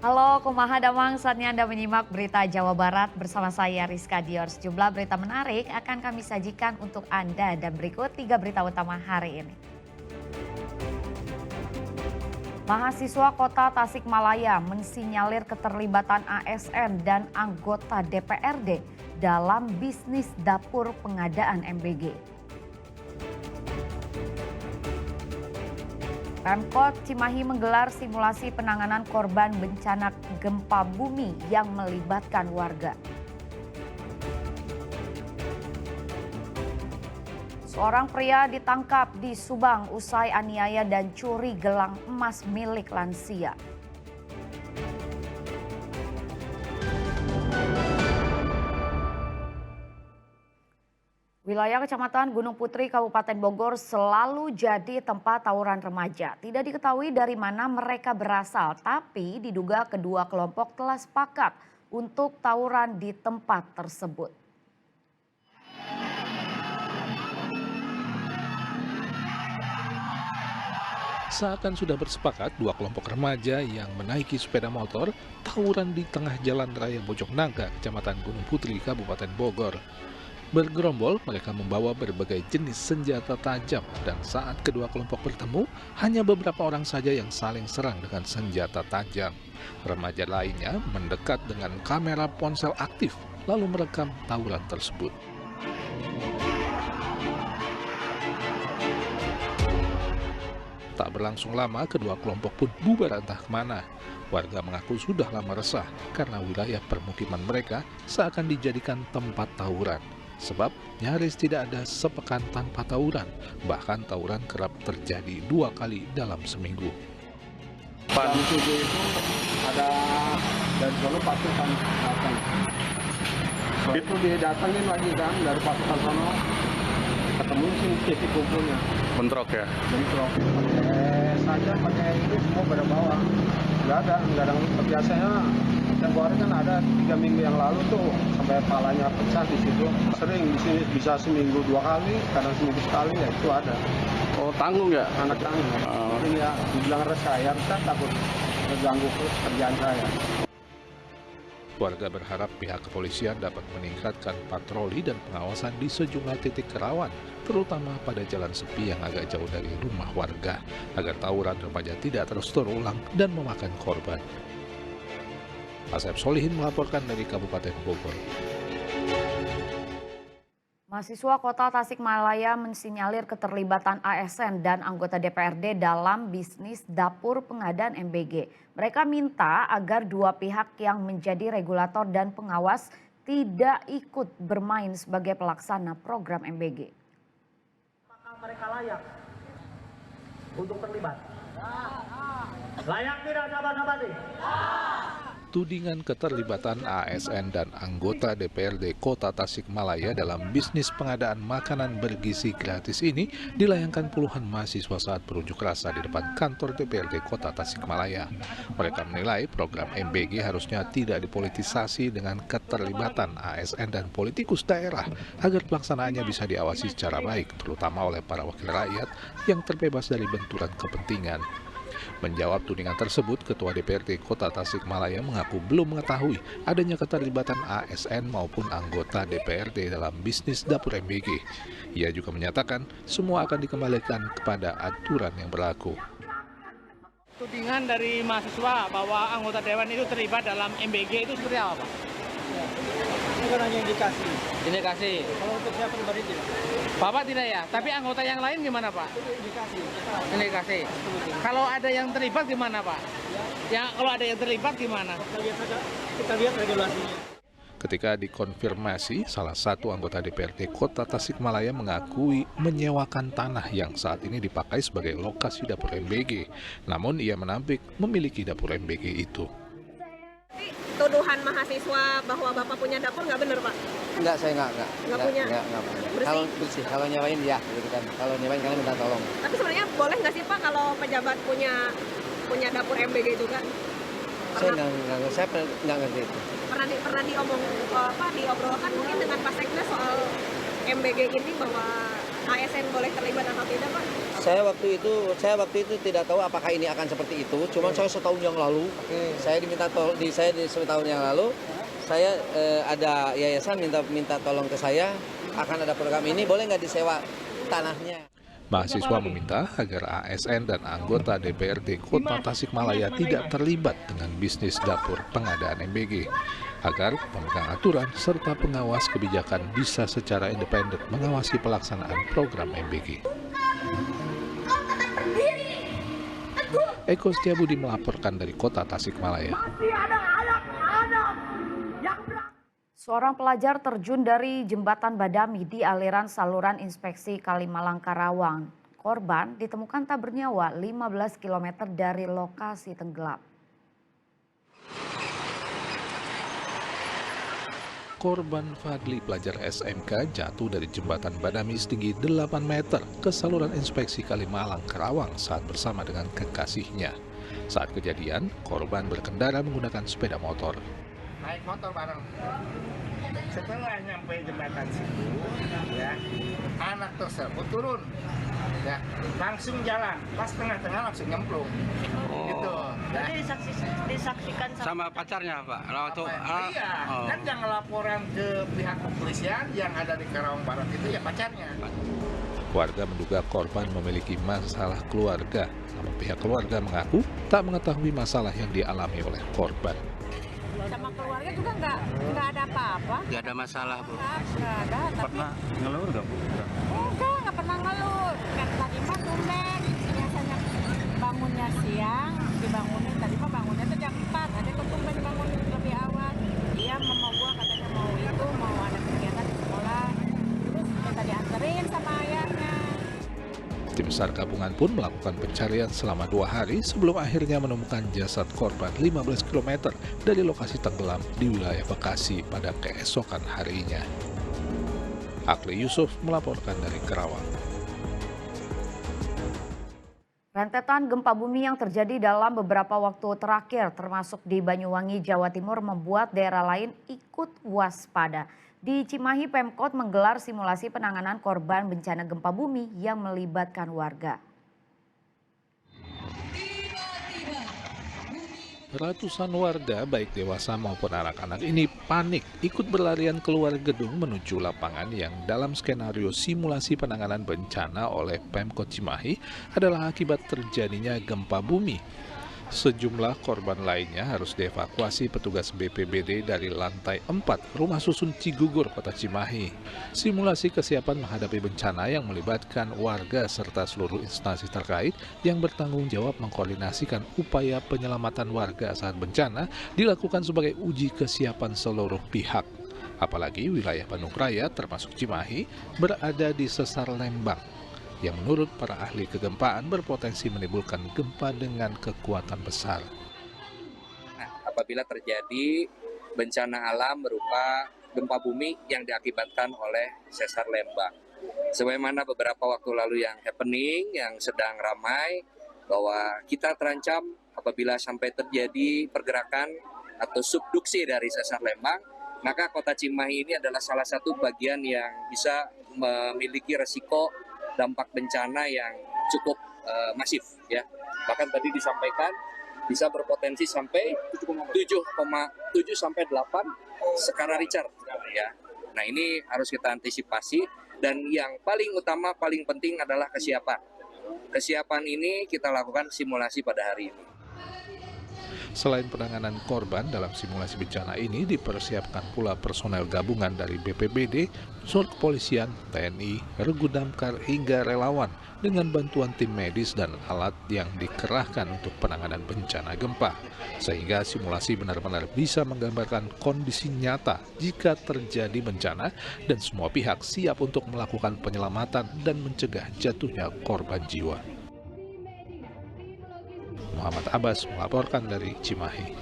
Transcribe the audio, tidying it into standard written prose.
Halo, kumaha damang, saatnya Anda menyimak berita Jawa Barat bersama saya Rizka Dior. Sejumlah berita menarik akan kami sajikan untuk Anda dan berikut 3 berita utama hari ini. Mahasiswa Kota Tasikmalaya mensinyalir keterlibatan ASN dan anggota DPRD dalam bisnis dapur pengadaan MBG. Pemkot Cimahi menggelar simulasi penanganan korban bencana gempa bumi yang melibatkan warga. Seorang pria ditangkap di Subang usai aniaya dan curi gelang emas milik lansia. Wilayah Kecamatan Gunung Putri, Kabupaten Bogor selalu jadi tempat tawuran remaja. Tidak diketahui dari mana mereka berasal, tapi diduga kedua kelompok telah sepakat untuk tawuran di tempat tersebut. Seakan sudah bersepakat, dua kelompok remaja yang menaiki sepeda motor tawuran di tengah jalan raya Bojongnangka, Kecamatan Gunung Putri, Kabupaten Bogor. Bergerombol, mereka membawa berbagai jenis senjata tajam dan saat kedua kelompok bertemu, hanya beberapa orang saja yang saling serang dengan senjata tajam. Remaja lainnya mendekat dengan kamera ponsel aktif, lalu merekam tawuran tersebut. Tak berlangsung lama, kedua kelompok pun bubar entah kemana. Warga mengaku sudah lama resah karena wilayah permukiman mereka seakan dijadikan tempat tawuran. Sebab nyaris tidak ada sepekan tanpa tawuran, bahkan tawuran kerap terjadi 2 kali dalam seminggu. Jam 7 itu ada dari sono pasukan datang. Itu didatengin lagi kan dari pasukan sono, ketemu sini titik kumpulnya. Bentrok ya? Bentrok. Pakai saja, pakai ini semua pada bawah. Nggak ada. Biasanya tempoh hari kan ada 3 minggu yang lalu tuh sampai palanya pecah di situ. Sering di sini bisa seminggu 2 kali, kadang seminggu sekali ya itu ada. Oh, tanggung ya? Anak tanggung. Ini ya dibilang resah ya, resah takut terganggu kerjaan saya. Warga berharap pihak kepolisian dapat meningkatkan patroli dan pengawasan di sejumlah titik rawan, terutama pada jalan sepi yang agak jauh dari rumah warga, agar tawuran remaja tidak terus terulang dan memakan korban. Asep Solihin melaporkan dari Kabupaten Bogor. Mahasiswa Kota Tasikmalaya mensinyalir keterlibatan ASN dan anggota DPRD dalam bisnis dapur pengadaan MBG. Mereka minta agar dua pihak yang menjadi regulator dan pengawas tidak ikut bermain sebagai pelaksana program MBG. Apakah mereka layak untuk terlibat? Layak tidak sahabat-sahabat? Tudingan keterlibatan ASN dan anggota DPRD Kota Tasikmalaya dalam bisnis pengadaan makanan bergizi gratis ini dilayangkan puluhan mahasiswa saat berunjuk rasa di depan kantor DPRD Kota Tasikmalaya. Mereka menilai program MBG harusnya tidak dipolitisasi dengan keterlibatan ASN dan politikus daerah agar pelaksanaannya bisa diawasi secara baik, terutama oleh para wakil rakyat yang terbebas dari benturan kepentingan. Menjawab tudingan tersebut, Ketua DPRD Kota Tasikmalaya mengaku belum mengetahui adanya keterlibatan ASN maupun anggota DPRD dalam bisnis dapur MBG. Ia juga menyatakan semua akan dikembalikan kepada aturan yang berlaku. Tudingan dari mahasiswa bahwa anggota dewan itu terlibat dalam MBG itu seperti apa, Pak? Bukan hanya indikasi. Indikasi. Kalau untuk saya pribadi tidak. Bapak tidak ya? Tapi anggota yang lain gimana, Pak? Indikasi. Indikasi. Kalau ada yang terlibat gimana, Pak? Ya, kalau ada yang terlibat gimana? Kita lihat regulasinya. Ketika dikonfirmasi, salah satu anggota DPRD Kota Tasikmalaya mengakui menyewakan tanah yang saat ini dipakai sebagai lokasi dapur MBG. Namun ia menampik memiliki dapur MBG itu. Tuduhan mahasiswa bahwa Bapak punya dapur nggak benar, Pak? Enggak, saya enggak punya? Enggak punya. Bersih? Kalau bersih, kalau nyewain ya, gitu kan. Kalau nyewain kalian minta tolong. Tapi sebenarnya boleh nggak sih, Pak, kalau pejabat punya dapur MBG juga? Saya nggak ngerti itu. Pernah diobrolkan mungkin dengan Pak Sekda soal MBG ini bahwa ASN boleh terlibat atau tidak, Pak? Saya waktu itu tidak tahu apakah ini akan seperti itu. Cuman saya setahun yang lalu, saya diminta setahun yang lalu, saya ada yayasan minta tolong ke saya, akan ada program ini, boleh nggak disewa tanahnya? Mahasiswa meminta agar ASN dan anggota DPRD Kota Tasikmalaya tidak terlibat dengan bisnis dapur pengadaan MBG, agar pemegang aturan serta pengawas kebijakan bisa secara independen mengawasi pelaksanaan program MBG. Eko Setiabudi melaporkan dari Kota Tasikmalaya. Seorang pelajar terjun dari jembatan Badami di aliran saluran inspeksi Kalimalang Karawang. Korban ditemukan tak bernyawa 15 km dari lokasi tenggelam. Korban Fadli, pelajar SMK, jatuh dari jembatan Badami setinggi 8 meter ke saluran inspeksi Kalimalang Karawang saat bersama dengan kekasihnya. Saat kejadian, korban berkendara menggunakan sepeda motor. Naik motor bareng. Setelah nyampe jembatan situ, ya, anak tersebut turun, ya, langsung jalan. Pas tengah-tengah langsung nyemplung. Gitu. Jadi disaksikan Sama pacarnya, Pak? Iya, kan yang laporan ke pihak kepolisian yang ada di Karawang Barat itu ya pacarnya. Warga menduga korban memiliki masalah keluarga, namun pihak keluarga mengaku tak mengetahui masalah yang dialami oleh korban. sama keluarga juga nggak ada apa-apa. Nggak ada masalah, Bu. Nggak ada. Pernah ngeluh nggak, Bu? Nggak pernah ngeluh. Kan tadi mah tumben. Biasanya bangunnya siang, dibangunin. Tadi mah bangunnya tuh jam 4. Ada ketumben bangunin lebih awal. Dia mau gua katanya mau ada kegiatan di sekolah. Terus minta dianterin sama ayahnya. Tim SAR gabungan pun melakukan pencarian selama 2 hari sebelum akhirnya menemukan jasad korban 15 km dari lokasi tenggelam di wilayah Bekasi pada keesokan harinya. Akli Yusuf melaporkan dari Karawang. Rentetan gempa bumi yang terjadi dalam beberapa waktu terakhir termasuk di Banyuwangi, Jawa Timur membuat daerah lain ikut waspada. Di Cimahi, Pemkot menggelar simulasi penanganan korban bencana gempa bumi yang melibatkan warga. Ratusan warga baik dewasa maupun anak-anak ini panik ikut berlarian keluar gedung menuju lapangan yang dalam skenario simulasi penanganan bencana oleh Pemkot Cimahi adalah akibat terjadinya gempa bumi. Sejumlah korban lainnya harus dievakuasi petugas BPBD dari lantai 4 Rumah Susun Cigugur, Kota Cimahi. Simulasi kesiapan menghadapi bencana yang melibatkan warga serta seluruh instansi terkait yang bertanggung jawab mengkoordinasikan upaya penyelamatan warga saat bencana dilakukan sebagai uji kesiapan seluruh pihak. Apalagi wilayah Bandung Raya termasuk Cimahi berada di sesar Lembang, yang menurut para ahli kegempaan berpotensi menimbulkan gempa dengan kekuatan besar. Nah, apabila terjadi bencana alam berupa gempa bumi yang diakibatkan oleh sesar Lembang. Sebagaimana beberapa waktu lalu yang happening, yang sedang ramai, bahwa kita terancam apabila sampai terjadi pergerakan atau subduksi dari sesar Lembang, maka Kota Cimahi ini adalah salah satu bagian yang bisa memiliki resiko dampak bencana yang cukup masif, ya. Bahkan tadi disampaikan bisa berpotensi sampai 7,7 sampai 8 skala Richter, ya. Nah, ini harus kita antisipasi dan yang paling utama, paling penting adalah kesiapan. Kesiapan ini kita lakukan simulasi pada hari ini. Selain penanganan korban dalam simulasi bencana ini dipersiapkan pula personel gabungan dari BPBD, unsur kepolisian, TNI, Regu Damkar hingga relawan dengan bantuan tim medis dan alat yang dikerahkan untuk penanganan bencana gempa. Sehingga simulasi benar-benar bisa menggambarkan kondisi nyata jika terjadi bencana dan semua pihak siap untuk melakukan penyelamatan dan mencegah jatuhnya korban jiwa. Muhammad Abbas melaporkan dari Cimahi.